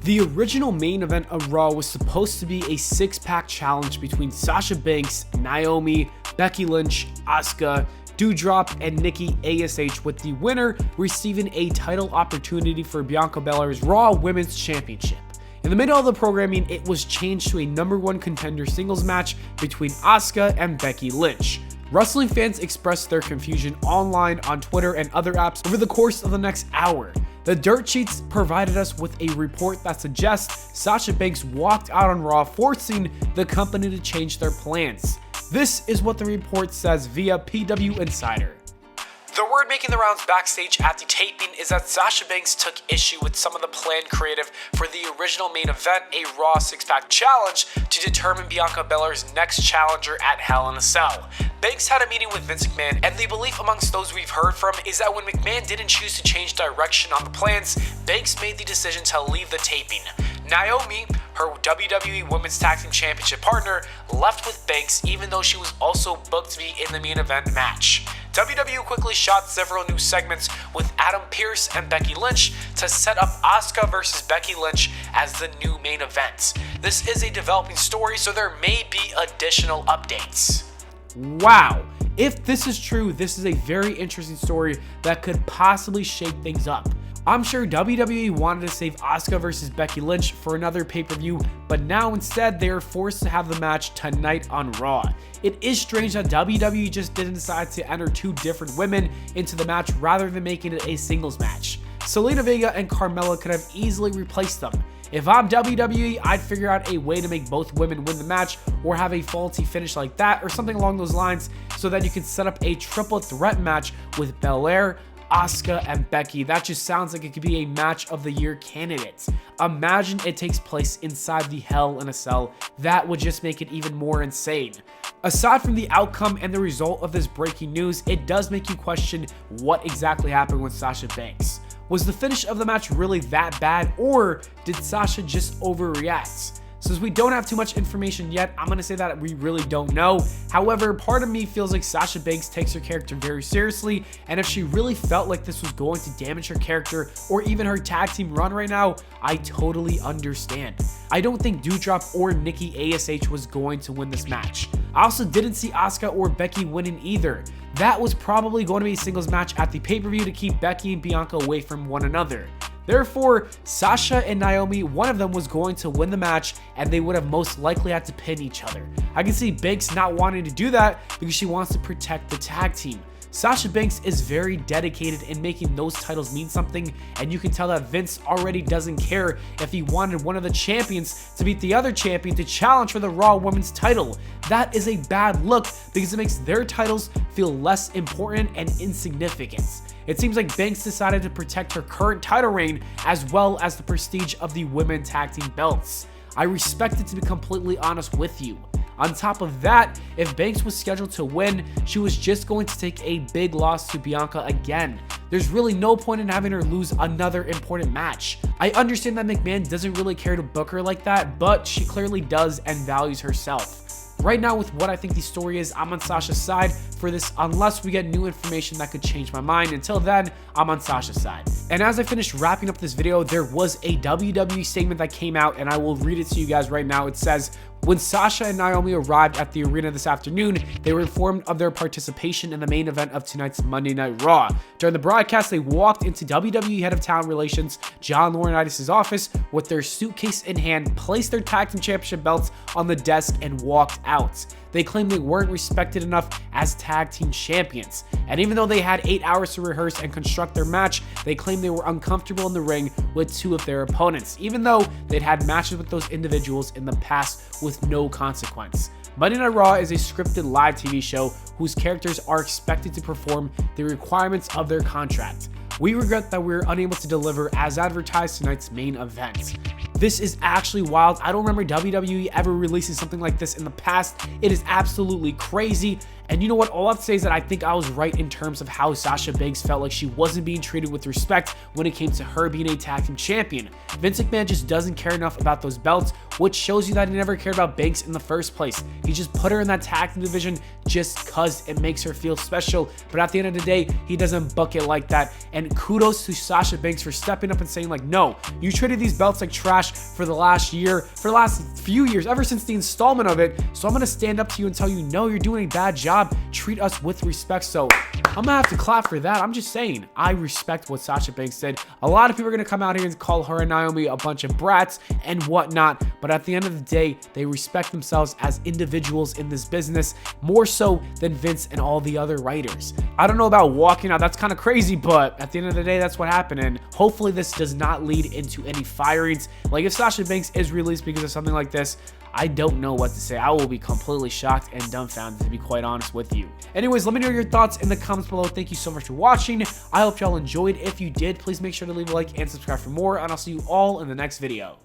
The original main event of Raw was supposed to be a six-pack challenge between Sasha Banks, Naomi, Becky Lynch, Asuka, Doudrop and Nikki ASH, with the winner receiving a title opportunity for Bianca Belair's Raw Women's Championship. In the middle of the programming, it was changed to a #1 contender singles match between Asuka and Becky Lynch. Wrestling fans expressed their confusion online, on Twitter, and other apps over the course of the next hour. The dirt sheets provided us with a report that suggests Sasha Banks walked out on Raw, forcing the company to change their plans. This is what the report says via PWInsider. The word making the rounds backstage at the taping is that Sasha Banks took issue with some of the planned creative for the original main event, a Raw six-pack challenge, to determine Bianca Belair's next challenger at Hell in a Cell. Banks had a meeting with Vince McMahon, and the belief amongst those we've heard from is that when McMahon didn't choose to change direction on the plans, Banks made the decision to leave the taping. Naomi, her WWE Women's Tag Team Championship partner, left with Banks even though she was also booked to be in the main event match. WWE quickly shot several new segments with Pearce and Becky Lynch to set up Asuka versus Becky Lynch as the new main event. This is a developing story, so there may be additional updates. Wow, if this is true, this is a very interesting story that could possibly shake things up. I'm sure WWE wanted to save Asuka versus Becky Lynch for another pay-per-view, but now instead they are forced to have the match tonight on Raw. It is strange that WWE just didn't decide to enter two different women into the match rather than making it a singles match. Zelina Vega and Carmella could have easily replaced them. If I'm WWE, I'd figure out a way to make both women win the match, or have a faulty finish like that or something along those lines, so that you can set up a triple threat match with Belair, Asuka, and Becky. That just sounds like it could be a match of the year candidate. Imagine it takes place inside the Hell in a Cell. That would just make it even more insane. Aside from the outcome and the result of this breaking news, it does make you question what exactly happened with Sasha Banks. Was the finish of the match really that bad, or did Sasha just overreact? Since we don't have too much information yet, I'm going to say that we really don't know. However, part of me feels like Sasha Banks takes her character very seriously, and if she really felt like this was going to damage her character or even her tag team run right now, I totally understand. I don't think Doudrop or Nikki ASH was going to win this match. I also didn't see Asuka or Becky winning either. That was probably going to be a singles match at the pay-per-view to keep Becky and Bianca away from one another. Therefore, Sasha and Naomi, one of them was going to win the match, and they would have most likely had to pin each other. I can see Banks not wanting to do that because she wants to protect the tag team. Sasha Banks is very dedicated in making those titles mean something, and you can tell that Vince already doesn't care if he wanted one of the champions to beat the other champion to challenge for the Raw Women's title. That is a bad look because it makes their titles feel less important and insignificant. It seems like Banks decided to protect her current title reign as well as the prestige of the women tag team belts. I respect it, to be completely honest with you. On top of that, if Banks was scheduled to win, she was just going to take a big loss to Bianca again. There's really no point in having her lose another important match. I understand that McMahon doesn't really care to book her like that, but she clearly does and values herself. Right now, with what I think the story is, I'm on Sasha's side for this, unless we get new information that could change my mind. Until then, I'm on Sasha's side. And as I finished wrapping up this video, there was a WWE statement that came out, and I will read it to you guys right now. It says, "When Sasha and Naomi arrived at the arena this afternoon, they were informed of their participation in the main event of tonight's Monday Night Raw. During the broadcast, they walked into WWE Head of Talent Relations John Laurinaitis' office with their suitcase in hand, placed their tag team championship belts on the desk, and walked out. They claimed they weren't respected enough as tag team champions. And even though they had 8 hours to rehearse and construct their match, they claimed they were uncomfortable in the ring with two of their opponents, even though they'd had matches with those individuals in the past with no consequence. Monday Night Raw is a scripted live TV show whose characters are expected to perform the requirements of their contract. We regret that we're unable to deliver as advertised tonight's main event." This is actually wild. I don't remember WWE ever releasing something like this in the past. It is absolutely crazy, And you know what? All I have to say is that I think I was right in terms of how Sasha Banks felt like she wasn't being treated with respect when it came to her being a tag team champion. Vince McMahon just doesn't care enough about those belts, which shows you that he never cared about Banks in the first place. He just put her in that tag team division just cause it makes her feel special. But at the end of the day, he doesn't book it like that. And kudos to Sasha Banks for stepping up and saying like, no, you traded these belts like trash for the last year, for the last few years, ever since the installment of it. So I'm gonna stand up to you and tell you, no, you're doing a bad job. Treat us with respect. So I'm gonna have to clap for that. I'm just saying, I respect what Sasha Banks did. A lot of people are gonna come out here and call her and Naomi a bunch of brats and whatnot, but at the end of the day, they respect themselves as individuals in this business, more so than Vince and all the other writers. I don't know about walking out, that's kind of crazy, but at the end of the day, that's what happened, and hopefully this does not lead into any firings. Like, if Sasha Banks is released because of something like this, I don't know what to say. I will be completely shocked and dumbfounded, to be quite honest with you. Anyways, let me know your thoughts in the comments below. Thank you so much for watching. I hope y'all enjoyed. If you did, please make sure to leave a like and subscribe for more, and I'll see you all in the next video.